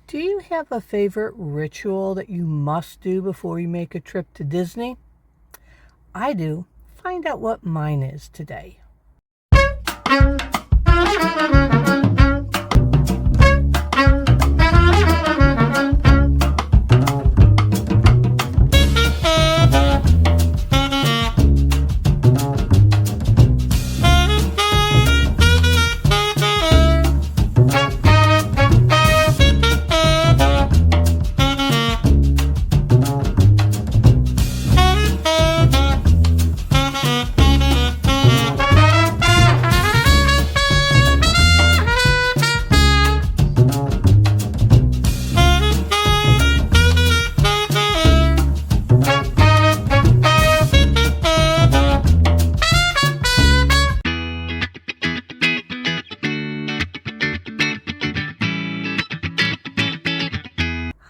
Do you have a favorite ritual that you must do before you make a trip to Disney? I do. Find out what mine is today.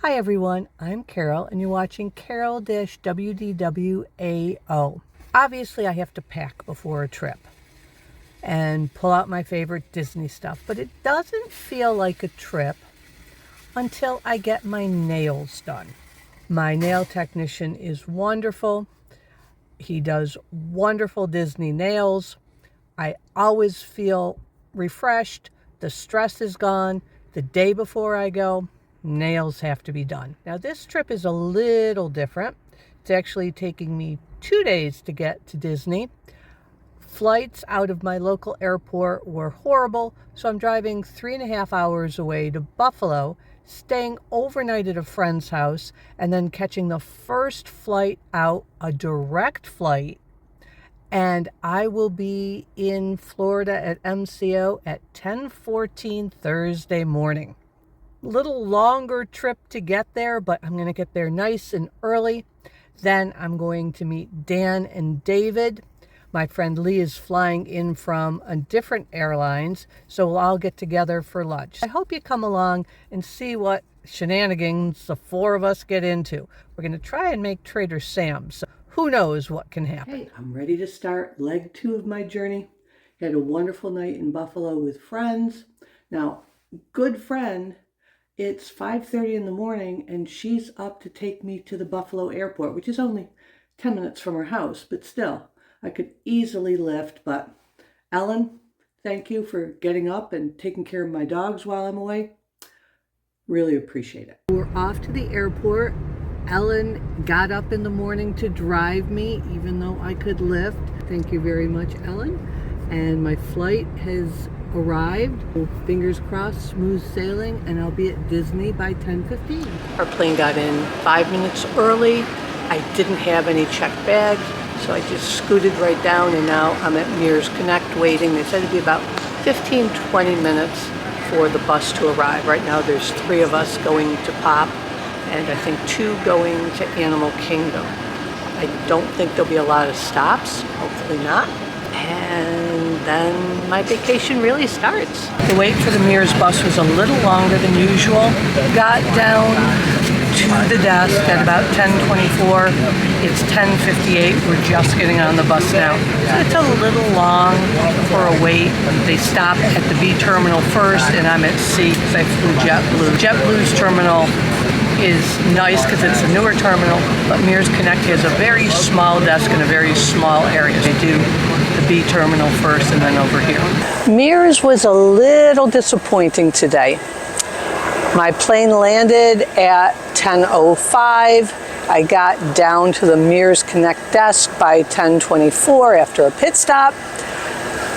Hi everyone, I'm Carol and you're watching CAROL-WDWAO. Obviously I have to pack before a trip and pull out my favorite Disney stuff, but it doesn't feel like a trip until I get my nails done. My nail technician is wonderful. He does wonderful Disney nails. I always feel refreshed. The stress is gone. The day before I go, nails have to be done. Now this trip is a little different. It's actually taking me 2 days to get to Disney. Flights out of my local airport were horrible, so I'm driving 3.5 hours away to Buffalo, staying overnight at a friend's house, and then catching the first flight out, a direct flight, and I will be in Florida at MCO at 10:14 Thursday morning. Little longer trip to get there, but I'm going to get there nice and early. Then I'm going to meet Dan and David. My friend Lee is flying in from a different airlines, so we'll all get together for lunch. I hope you come along and see what shenanigans the four of us get into. We're going to try and make Trader Sam's, so who knows what can happen. Hey, I'm ready to start leg 2 of my journey. Had a wonderful night in Buffalo with friends. Now, good friend, it's 5:30 in the morning and she's up to take me to the Buffalo airport, which is only 10 minutes from her house, but still, I could easily lift. But Ellen, thank you for getting up and taking care of my dogs while I'm away. Really appreciate it. We're off to the airport. Ellen got up in the morning to drive me, even though I could lift. Thank you very much, Ellen. And my flight has arrived. Fingers crossed, smooth sailing, and I'll be at Disney by 10:15. Our plane got in 5 minutes early. I didn't have any checked bags, so I just scooted right down, and now I'm at Mears Connect waiting. They said it'd be about 15-20 minutes for the bus to arrive. Right now there's 3 of us going to Pop, and I think 2 going to Animal Kingdom. I don't think there'll be a lot of stops, hopefully not. And then my vacation really starts. The wait for the Mears bus was a little longer than usual. Got down to the desk at about 10:24. It's 10:58. We're just getting on the bus now. So it's a little long for a wait. They stop at the B terminal first, and I'm at C because I flew JetBlue. JetBlue's terminal is nice because it's a newer terminal, but Mears Connect has a very small desk in a very small area. They do the B terminal first and then over here. Mears was a little disappointing today. My plane landed at 10:05. I got down to the Mears Connect desk by 10:24 after a pit stop.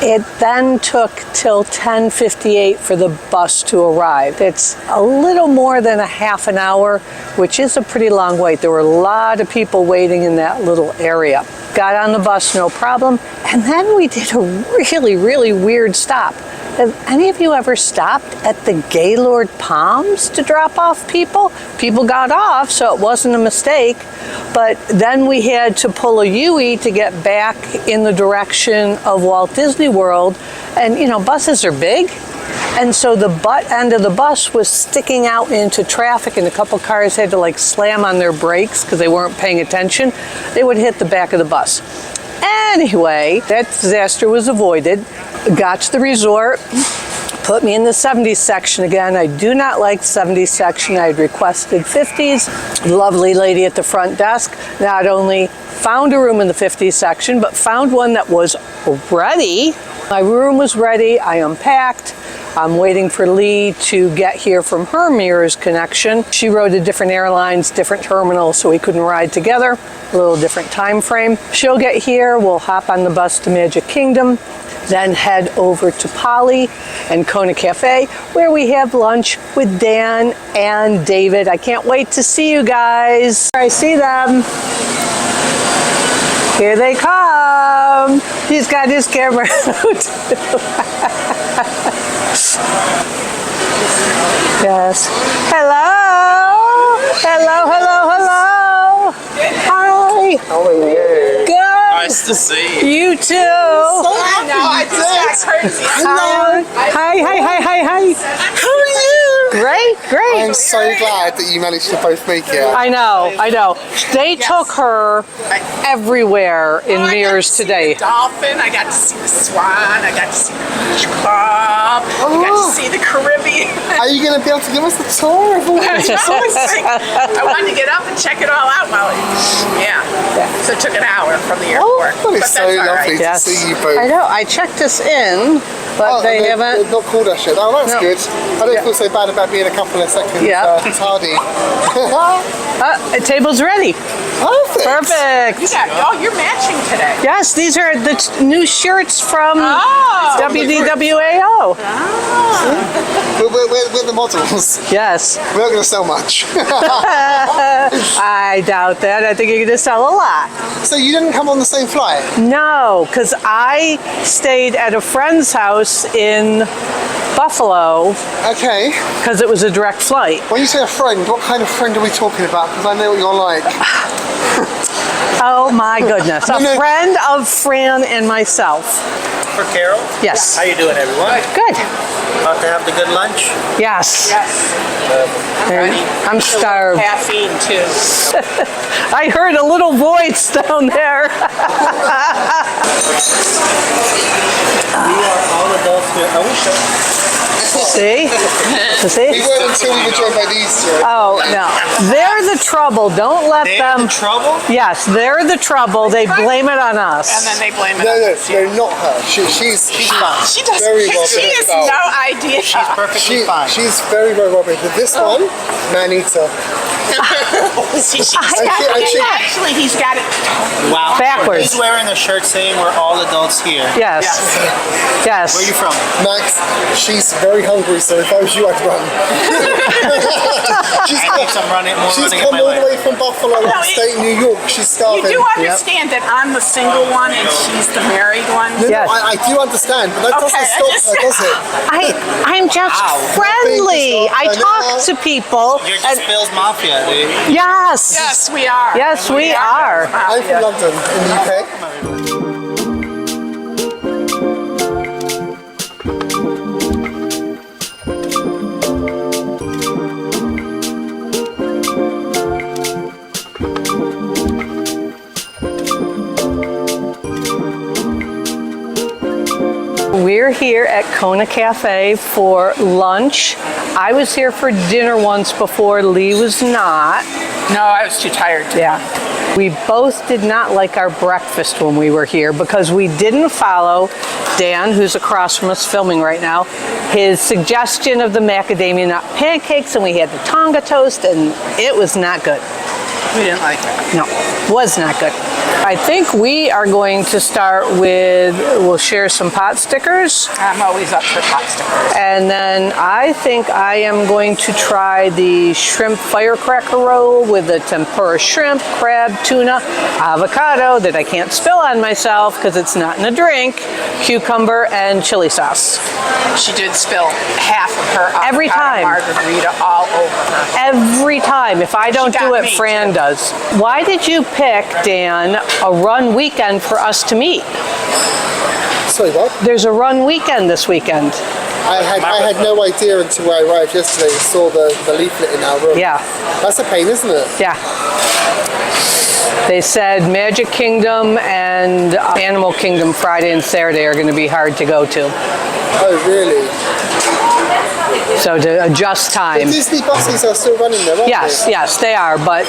It then took till 10:58 for the bus to arrive. It's a little more than a half an hour, which is a pretty long wait. There were a lot of people waiting in that little area. Got on the bus, no problem. And then we did a really, really weird stop. Have any of you ever stopped at the Gaylord Palms to drop off people? People got off, so it wasn't a mistake. But then we had to pull a U-E to get back in the direction of Walt Disney World. And, you know, buses are big. And so the butt end of the bus was sticking out into traffic, and a couple cars had to like slam on their brakes because they weren't paying attention. They would hit the back of the bus. Anyway, that disaster was avoided. Got to the resort, Put me in the 70s section again. I do not like 70s section. I had requested 50s. Lovely lady at the front desk not only found a room in the 50s section, but found one that was ready. My room was ready. I unpacked. I'm waiting for Lee to get here from her Mears connection. She rode a different airlines, different terminal, so we couldn't ride together. A little different time frame. She'll get here. We'll hop on the bus to Magic Kingdom, then head over to Poly and Kona Café, where we have lunch with Dan and David. I can't wait to see you guys. I see them. Here they come. He's got his camera out. Yes. Hello. Hello, hello, hello. Hi. How are you? Good. Nice to see you. You too. I just got crazy. Hi. Hi. How are you? Great. I'm so glad that you managed to both make it. I know. They took her everywhere in Mears today. The dolphin, I got to see the swan, I got to see the beach club, I got to see the Caribbean. Are you going to be able to give us the tour of all this? I wanted to get up and check it all out while so it took an hour from the airport. That is so lovely to see you both. I know. I checked us in, but they haven't. They've not called us yet. Oh, that's good. I don't feel so bad about being a couple of seconds tardy. Table's ready. Perfect. You're matching today. Yes, these are the new shirts from WDWAO. We're the models. Yes. We're not going to sell much. I doubt that. I think you're going to sell a lot. So you didn't come on the same flight? No, because I stayed at a friend's house in Buffalo. Okay. Because it was a direct flight. When you say a friend, what kind of friend are we talking about? Because I know what you're like. Oh my goodness. A friend of Fran and myself. For Carol? Yes. How you doing, everyone? Good. About to have the good lunch? Yes. I'm ready. I'm starved. Caffeine too. I heard a little voice down there. We are all adults here. I wish See? We weren't until we were joined by these two. Oh, no. They're the trouble. Don't let them. in trouble? Yes, they're the trouble. They blame it on us. And then they blame it No, on no, us. not her. She's fine. She does. very well She has behaved. no idea. She's perfectly fine. She's very well behaved. But this one, man-eater. Actually, he's got it. Wow. Backwards. He's wearing a shirt saying we're all adults here. Yes. Yes. Where are you from? Max, she's very hungry, so if I was you, I'd run. I need some running She's in come my all the life. way from Buffalo, upstate New York. She's You starving. do understand that I'm the single one and she's the married one? No, Yes. I do understand, but that doesn't Okay, stop her, does it? I'm just friendly. I talk to people. You're just Bill's Mafia, dude. Yes. Yes, we are. Yes, we are. I'm from London, in the UK. We're here at Kona Café for lunch. I was here for dinner once before. Lee was not. No, I was too tired to. Yeah. We both did not like our breakfast when we were here because we didn't follow Dan, who's across from us filming right now, his suggestion of the macadamia nut pancakes, and we had the Tonga toast, and it was not good. We didn't like it. No, was not good. I think we are going to start with, we'll share some pot stickers. I'm always up for pot stickers. And then I think I am going to try the shrimp firecracker roll with the tempura shrimp, crab, tuna, avocado that I can't spill on myself because it's not in a drink, cucumber, and chili sauce. She did spill half of her Every avocado time. margarita all over her. Every time. If I don't She got do it, me, Fran does. Why did you pick, Dan, a run weekend for us to meet? Sorry, what? There's a run weekend this weekend. I had no idea until I arrived yesterday and saw the leaflet in our room. Yeah. That's a pain, isn't it? Yeah. They said Magic Kingdom and Animal Kingdom Friday and Saturday are going to be hard to go to. Oh, really? So to adjust The time. Disney buses are still running there, aren't Yes, they? yes, they are, but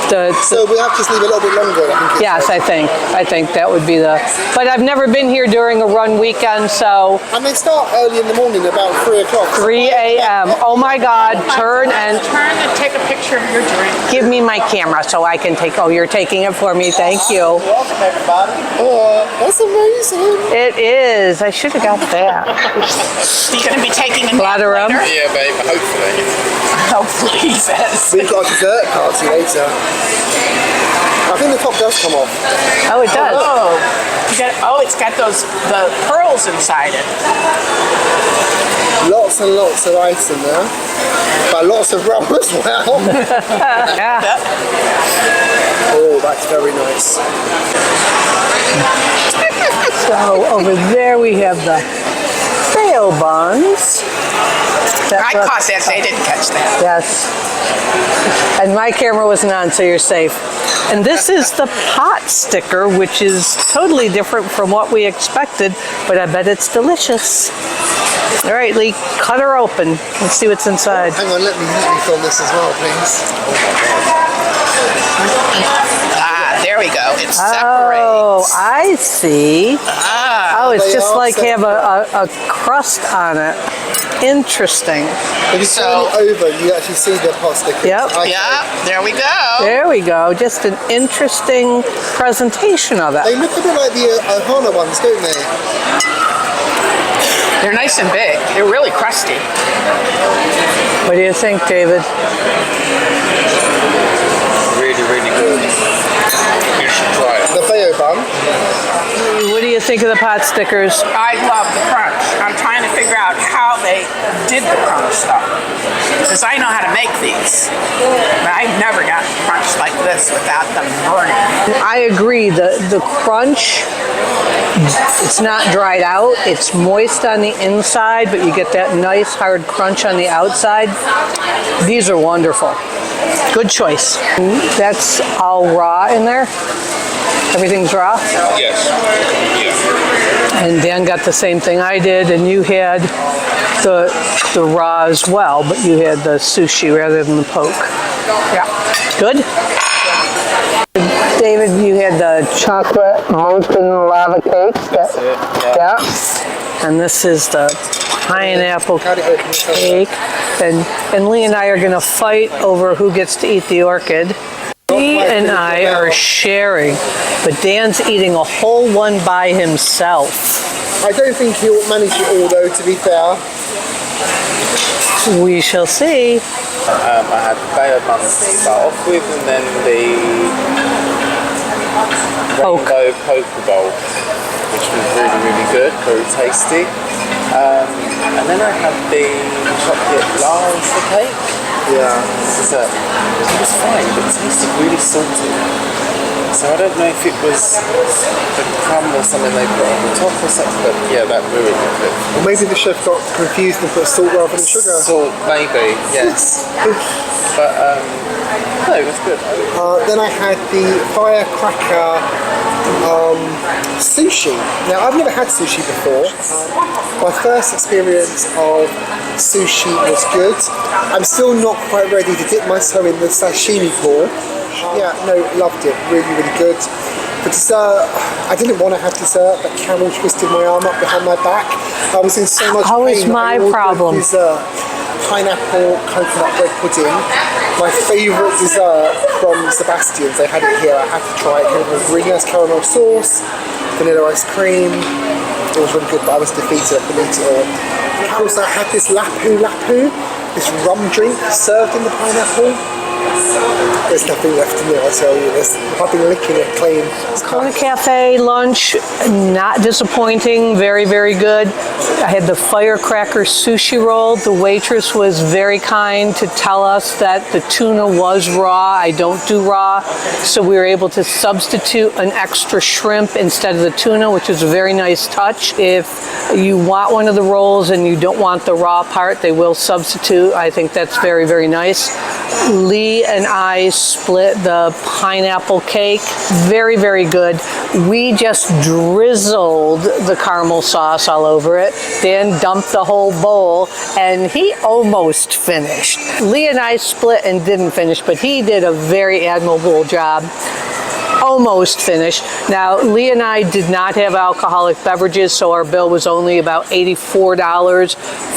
So we have to just leave a little bit longer, I think. yes, I think that would be the, but I've never been here during a run weekend, so And they start early in the morning, about 3 o'clock. 3 a.m. Oh my God, turn and take a picture of your drink. give me my camera so I can take, oh, you're taking it for me, thank you. Welcome, everybody. Oh, that's amazing. It is, I should have got that. You're going to be taking a A lot of rum? Yeah, babe, hopefully. Hopefully, he says. We've got a dessert party later. I think the top does come off. Oh, it does. It's got the pearls inside it. Lots and lots of ice in there, but lots of rum as well. Yeah. Oh, that's very nice. So over there we have the bail buns. I caught that. They didn't catch that. Yes. And my camera wasn't on, so you're safe. And this is the pot sticker, which is totally different from what we expected, but I bet it's delicious. All right, Lee, cut her open. Let's see what's inside. Hang on, let me film this as well, please. There we go. It Oh, separates. I see. Oh, it's They just are like have a crust on it. Interesting. If you turn it over, you actually see the pot stickers. Yep. Yeah, there we go. There we go. Just an interesting presentation of They it. look a bit like the Ohana ones, don't they? They're nice and big. They're really crusty. What do you think, David? Really, really good. You should try it. The Feo bun. What do you think of the pot stickers? I love the crunch. I'm trying to figure out how they did the crunch stuff. Because I know how to make these. But I've never gotten crunch like this without them burning. I agree. The crunch, it's not dried out. It's moist on the inside, but you get that nice hard crunch on the outside. These are wonderful. Good choice. That's all raw in there? Everything's raw? Yes. Yeah. And Dan got the same thing I did, and you had the raw as well, but you had the sushi rather than the poke. Yeah. Good? David, you had the chocolate molten lava cakes. That's it. Yeah. Yeah. And this is the pineapple cake. And Lee and I are going to fight over who gets to eat the orchid. He and I are sharing, but Dan's eating a whole one by himself. I don't think he'll manage it all, though, to be fair. We shall see. I had the bayo buns to start off with, and then the Poke. rainbow poke bowl, which was really, really good, very tasty. And then I had the chocolate lava cake. Yeah. Dessert. It was fine, but it tasted really salty. So I don't know if it was the crumb or something they put on the top or something, but yeah, that ruined it. Or maybe the chef got confused and put salt rather than sugar. Salt, maybe, yes. But no, it was good. Then I had the firecracker sushi. Now, I've never had sushi before. My first experience of sushi was good. I'm still not quite ready to dip my toe in the sashimi pool. Yeah, no, loved it. Really, really good. For dessert, I didn't want to have dessert, but Carol twisted my arm up behind my back. I was in so much pain. Always my I ordered problem. Dessert. Pineapple coconut bread pudding. My favourite dessert from Sebastian's. They had it here. I had to try it. It was really nice caramel sauce, vanilla ice cream. It was really good, but I was defeated. I couldn't eat it all. I also had this lapu, this rum drink served in the pineapple. There's nothing left in it, I tell you. I've been licking it clean. Kona Café lunch, not disappointing, very, very good. I had the firecracker sushi roll. The waitress was very kind to tell us that the tuna was raw. I don't do raw, so we were able to substitute an extra shrimp instead of the tuna, which is a very nice touch. If you want one of the rolls and you don't want the raw part, they will substitute. I think that's very, very nice. Lee Lee and I split the pineapple cake. Very, very good. We just drizzled the caramel sauce all over it, then dumped the whole bowl, and he almost finished. Lee and I split and didn't finish, but he did a very admirable job. Almost finished. Now, Lee and I did not have alcoholic beverages, so our bill was only about $84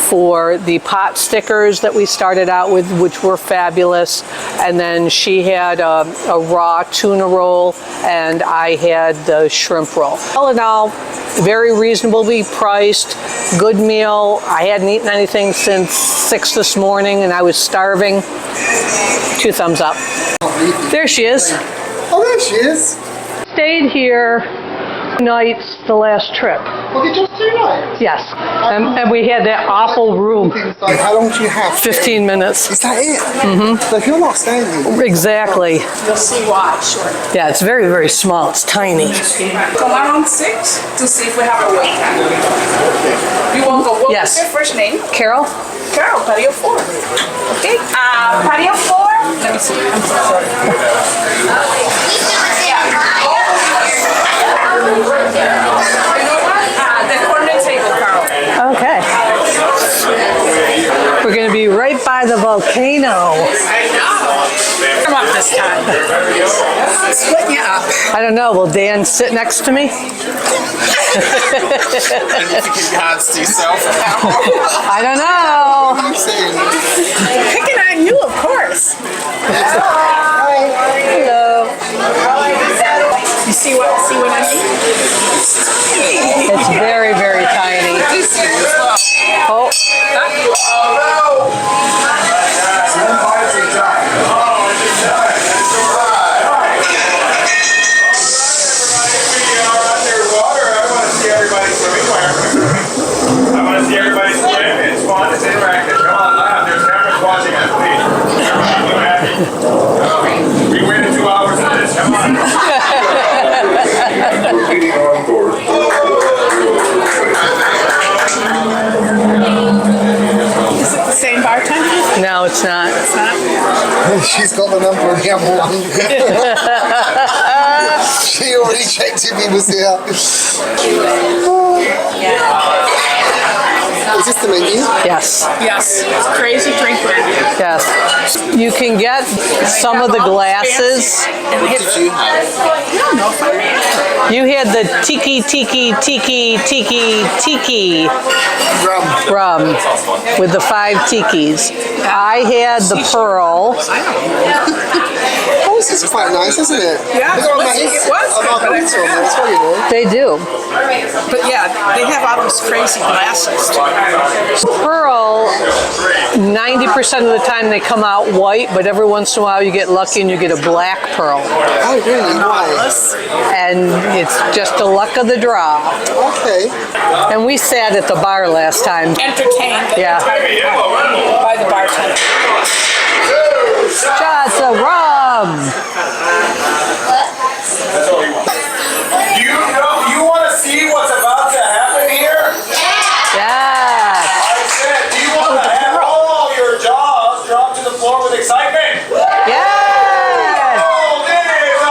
for the pot stickers that we started out with, which were fabulous. And then she had a raw tuna roll, and I had the shrimp roll. All in all, very reasonably priced, good meal. I hadn't eaten anything since 6 this morning, and I was starving. 2 thumbs up. There she is. Oh, there she is. Stayed here nights the last trip. Was it just 2 nights? Yes. And we had that awful room. Like, how long do you have? 15 minutes. Is that it? Mm-hmm. So if you're not staying here. Exactly. You'll see why, sure. Yeah, it's very, very small. It's tiny. Come around 6 to see if we have a wait time. You want to go? What Yes. was your first name? Carol? Carol, patio 4. Okay. Patio 4. Let me see. I'm so sorry. The corner table, Carol. Okay. We're going to be right by the volcano. Come up this time. Split you up. I don't know. Will Dan sit next to me? And you think you hands to yourself. I don't know. What are you saying? Picking on you, of course. Hello. You see what I mean? It's very, very tiny. Oh. I want to see everybody swim. It's fun. It's interactive. Come on, laugh. There's cameras watching us, please. We waited 2 hours for this. Come on. Is it the same bartender? No, it's not. It's not. She's got the number of the other one. She already checked if he was here. Is this the menu? Yes. Yes. It's crazy drink menu. Yes. You can get some of the glasses. What did you have? I don't know if I had. You had the tiki rum with the 5 tikis. I had the pearl. Oh, this is quite nice, isn't it? Yeah, Look at all it that. was A margarita on there as well, you know. They do. But yeah, they have all those crazy glasses too. Pearl, 90% of the time they come out white, but every once in a while you get lucky and you get a black pearl. Oh, really? Why? And it's just the luck of the draw. Okay. And we sat at the bar last time. Entertained the Yeah. entire time by the bartender. Shots of rum. You want to see what's about to happen here? Yeah. I said, do you want to have all your jaws drop to the floor with excitement? Yeah. Oh, it is a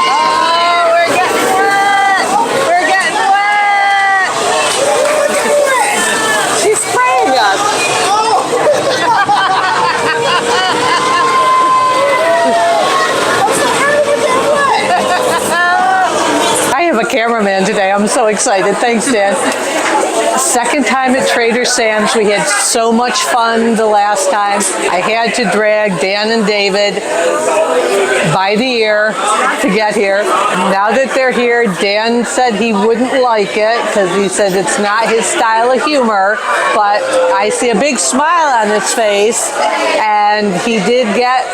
Oh, we're getting wet. We're getting wet. She's spraying us. I have a cameraman today. I'm so excited. Thanks, Dan. Second time at Trader Sam's. We had so much fun the last time. I had to drag Dan and David by the ear to get here. Now that they're here, Dan said he wouldn't like it because he said it's not his style of humor, but I see a big smile on his face, and he did get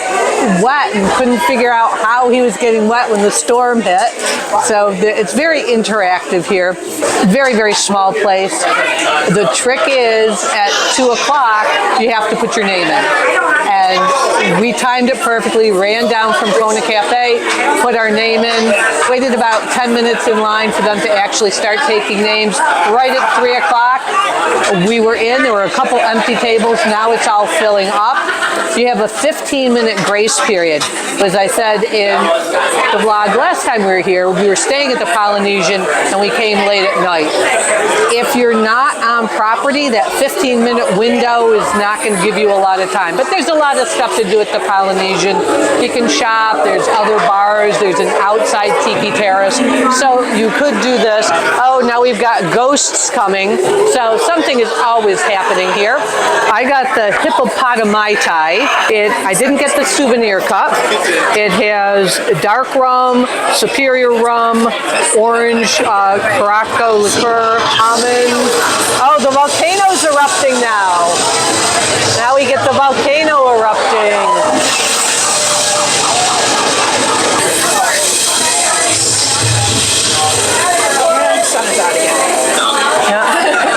wet and couldn't figure out how he was getting wet when the storm hit. So it's very interactive here. Very, very small place. The trick is at 2 o'clock, you have to put your name in. And we timed it perfectly, ran down from Kona Café, put our name in, waited about 10 minutes in line for them to actually start taking names. Right at 3 o'clock, we were in. There were a couple empty tables. Now it's all filling up. You have a 15-minute grace period. As I said in the vlog last time we were here, we were staying at the Polynesian and we came late at night. If you're not on property, that 15-minute window is not going to give you a lot of time. But there's a lot of stuff to do at the Polynesian. You can shop, there's other bars, there's an outside tiki terrace. So you could do this. Oh, now we've got ghosts coming. So something is always happening here. I got the hippopotami Mai Tai. I didn't get the souvenir cup. It has dark rum, superior rum, orange, Caraco liqueur, almond. Oh, the volcano's erupting now. Now we get the volcano erupting.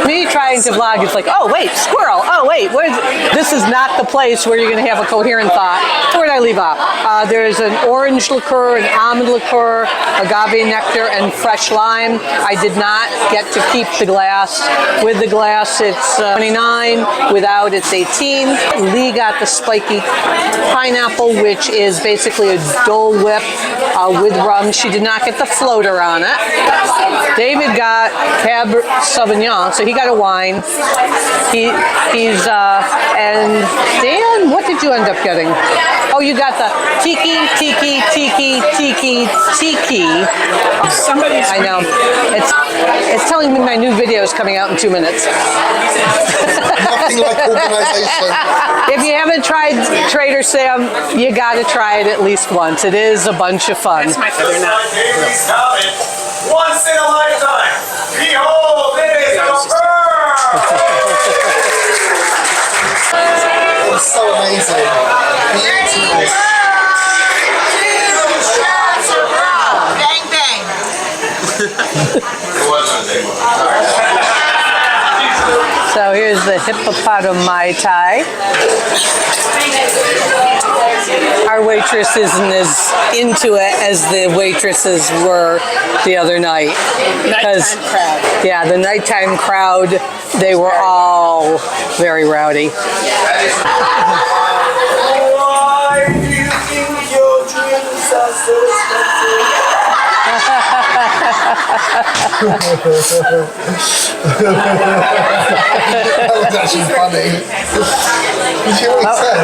Me trying to vlog, it's like, oh wait, squirrel. Oh wait, this is not the place where you're going to have a coherent thought. Where did I leave off? There's an orange liqueur, an almond liqueur, agave nectar, and fresh lime. I did not get to keep the glass. With the glass, it's 29. Without, it's 18. Lee got the spiky pineapple, which is basically a Dole Whip with rum. She did not get the floater on it. David got Cab Sauvignon, so he got a wine. And Dan, what did you end up getting? Oh, you got the tiki. I know. It's telling me my new video is coming out in 2 minutes. Nothing like organization. If you haven't tried Trader Sam, you got to try it at least once. It is a bunch of fun. That's my favorite nut. Once in a lifetime. Behold, it is a It was so amazing. Beautiful. Bang, bang. So here's the hippopotami Mai Tai. Our waitress isn't as into it as the waitresses were the other night. Because, yeah, the nighttime crowd, they were all very rowdy. Why do you think your dreams are so expensive? That was actually funny. Did you hear what he said?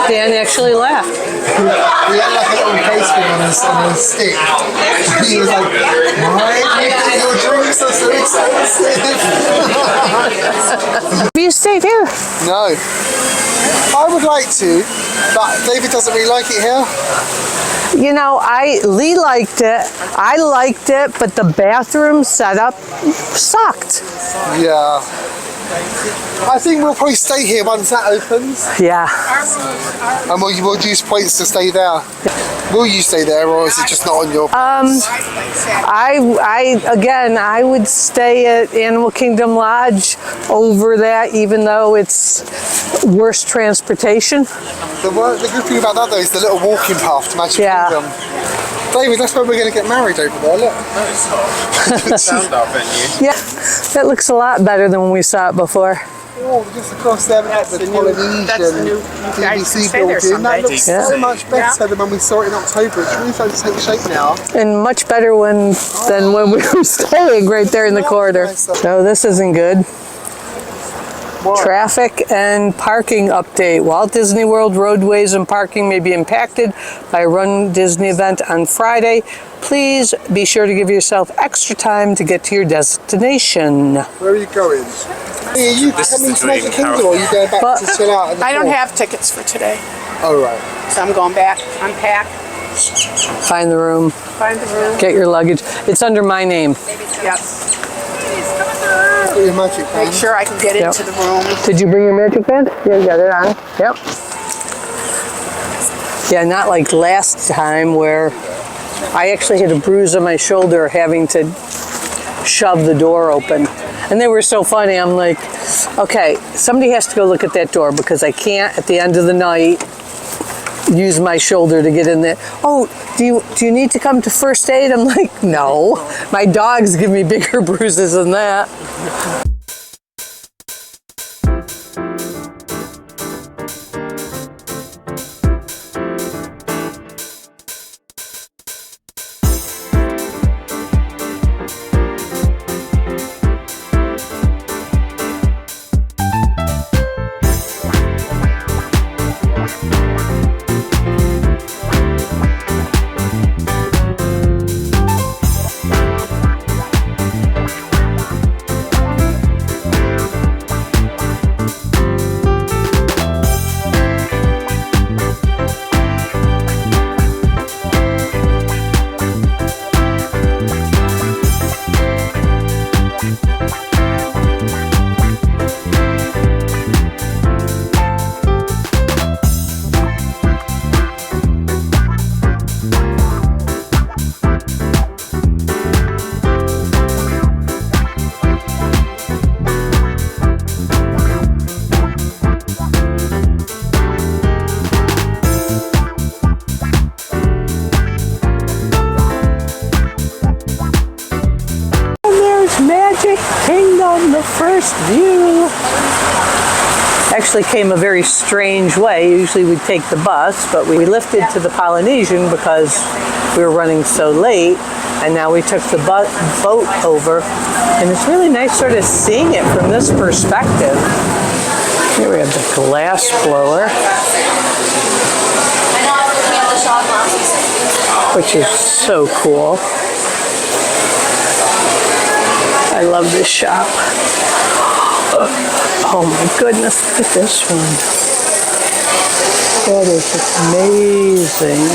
Dan actually laughed. We had like a little pastry on a stick. He was like, why do you think your drinks are so expensive? Have you stayed here? No. I would like to, but David doesn't really like it here. You know, Lee liked it. I liked it, but the bathroom setup sucked. Yeah. I think we'll probably stay here once that opens. Yeah. And we'll use points to stay there. Will you stay there, or is it just not on your plans? I would stay at Animal Kingdom Lodge over that, even though it's worse transportation. The good thing about that though is the little walking path to Magic Kingdom. David, that's where we're going to get married over there, look. Sound art venue. Yeah, that looks a lot better than when we saw it before. Oh, just across there, we've got the Polynesian BBC building. That looks so much better than when we saw it in October. It's really starting to take shape now. And much better than when we were staying right there in the corridor. So this isn't good. What? Traffic and parking update. Walt Disney World roadways and parking may be impacted by a Run Disney event on Friday. Please be sure to give yourself extra time to get to your destination. Where are you going? Hey, are you coming to Magic Kingdom, or are you going back to chill out? I don't have tickets for today, Oh, right. so I'm going back, unpack, Find the room. find the room. Get your luggage. It's under my name. Yes. Got your magic band. Make sure I can get into the room. Did you bring your magic band? Yeah, you got it on. Yep. Yeah, not like last time where I actually had a bruise on my shoulder having to shove the door open. And they were so funny. I'm like, okay, somebody has to go look at that door because I can't at the end of the night use my shoulder to get in there. Oh, do you need to come to first aid? I'm like, no. My dogs give me bigger bruises than that. The first view actually came a very strange way. Usually we'd take the bus, but we lifted to the Polynesian because we were running so late, and now we took the boat over, and it's really nice sort of seeing it from this perspective. Here we have the Glassblower, which is so cool. I love this shop. Oh my goodness, look at this one. That is amazing.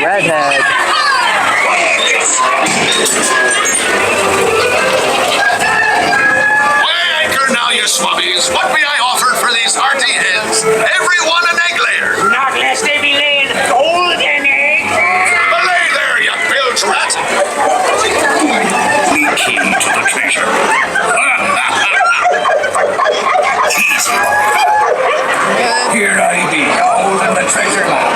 Redhead. Weigh anchor now, you swabbies. What may I offer for these hearty heads? Everyone an egg layer. Not lest they be laying golden eggs. Belay there, you bilge rat. We came to the treasure. Here I be, holding the treasure map.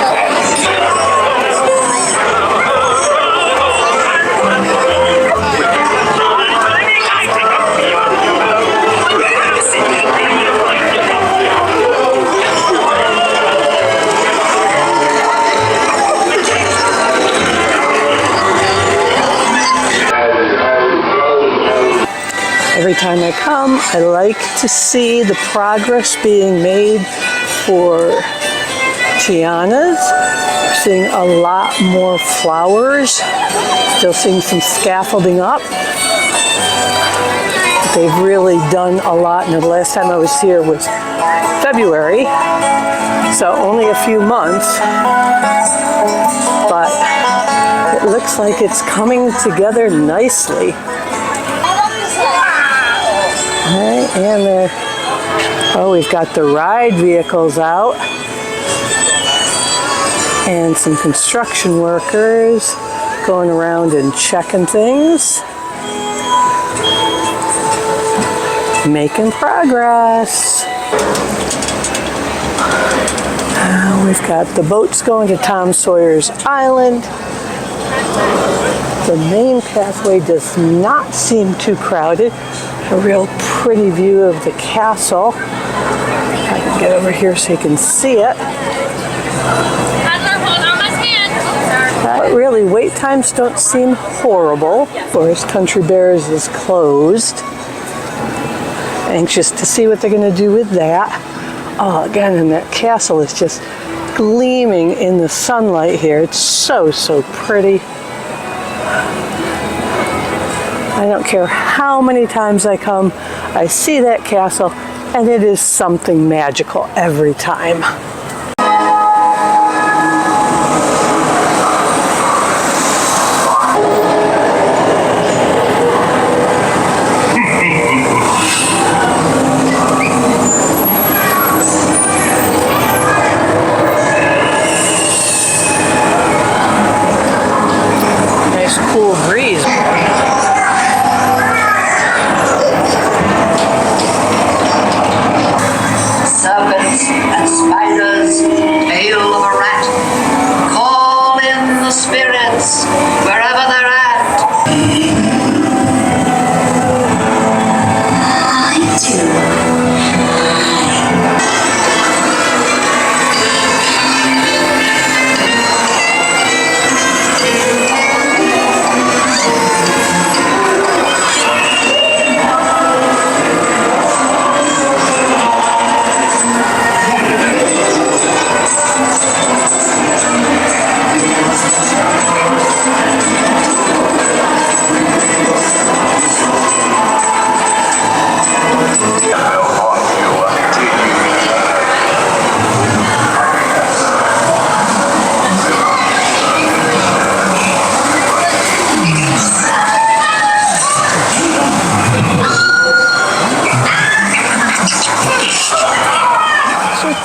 Every time I come, I like to see the progress being made for Tiana's. Seeing a lot more flowers. Still seeing some scaffolding up. They've really done a lot. And the last time I was here was February, so only a few months. But it looks like it's coming together nicely. Right, and we've got the ride vehicles out and some construction workers going around and checking things, making progress. We've got the boats going to Tom Sawyer's Island. The main pathway does not seem too crowded. A real pretty view of the castle. I can get over here so you can see it. But really, wait times don't seem horrible. Of course, Country Bears is closed. Anxious to see what they're going to do with that. Oh, again, and that castle is just gleaming in the sunlight here. It's so, so pretty. I don't care how many times I come, I see that castle, and it is something magical every time. Nice cool breeze. Serpents and spiders, tail of a rat. Call in the spirits wherever they're at. I do.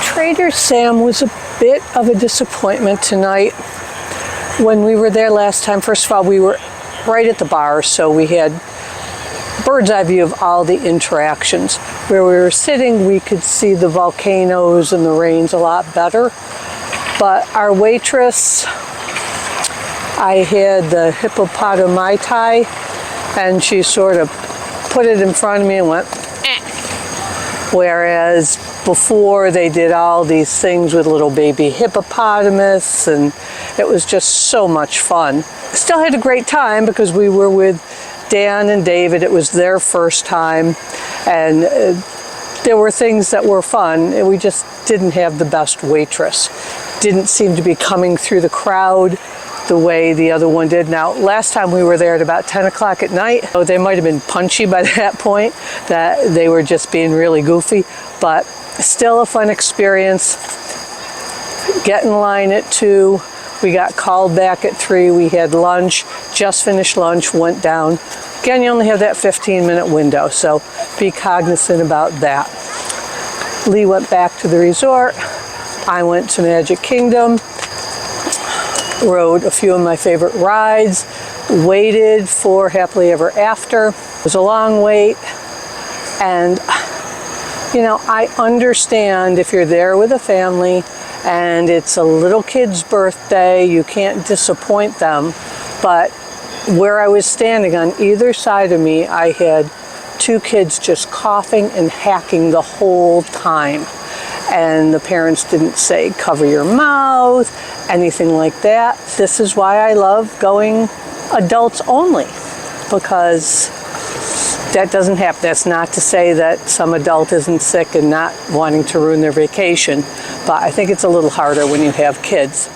Trader Sam was a bit of a disappointment tonight. When we were there last time, first of all, we were right at the bar, so we had bird's eye view of all the interactions. Where we were sitting, we could see the volcanoes and the rains a lot better. But our waitress, I had the hippopotami tie, and she sort of put it in front of me and went, eh. Whereas before they did all these things with little baby hippopotamus, and it was just so much fun. Still had a great time because we were with Dan and David. It was their first time, and there were things that were fun, and we just didn't have the best waitress. Didn't seem to be coming through the crowd the way the other one did. Now, last time we were there at about 10 o'clock at night, so they might have been punchy by that point, that they were just being really goofy, but still a fun experience. Get in line at 2. We got called back at 3. We had lunch, just finished lunch, went down. Again, you only have that 15-minute window, so be cognizant about that. Lee went back to the resort. I went to Magic Kingdom, rode a few of my favorite rides, waited for Happily Ever After. It was a long wait, and you know, I understand if you're there with a family and it's a little kid's birthday, you can't disappoint them. But where I was standing on either side of me, I had 2 kids just coughing and hacking the whole time. And the parents didn't say, cover your mouth, anything like that. This is why I love going adults only, because that doesn't happen. That's not to say that some adult isn't sick and not wanting to ruin their vacation, but I think it's a little harder when you have kids.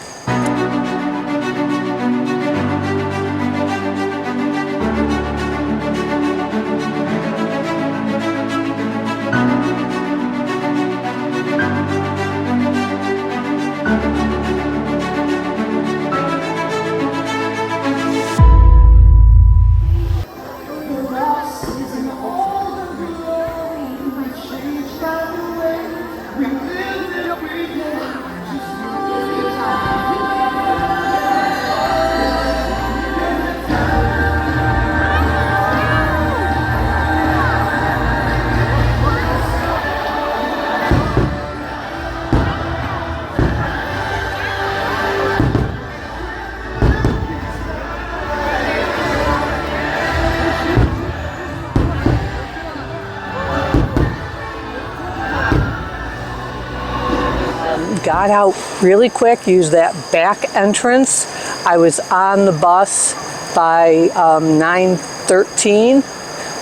Got out really quick, used that back entrance. I was on the bus by 9:13.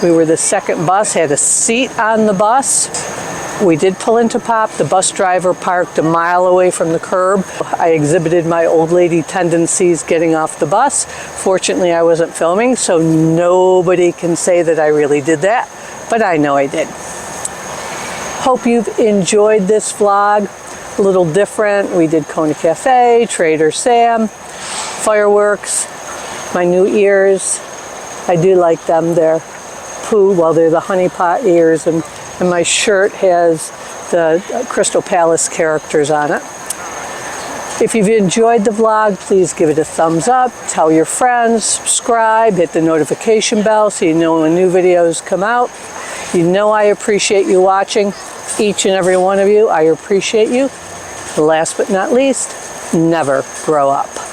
We were the second bus, had a seat on the bus. We did pull into Pop. The bus driver parked a mile away from the curb. I exhibited my old lady tendencies getting off the bus. Fortunately, I wasn't filming, so nobody can say that I really did that, but I know I did. Hope you've enjoyed this vlog. A little different. We did Kona Café, Trader Sam, fireworks, my new ears. I do like them. They're poo, well, they're the honey pot ears, and my shirt has the Crystal Palace characters on it. If you've enjoyed the vlog, please give it a thumbs up, tell your friends, subscribe, hit the notification bell so you know when new videos come out. You know I appreciate you watching, each and every one of you. I appreciate you. Last but not least, never grow up.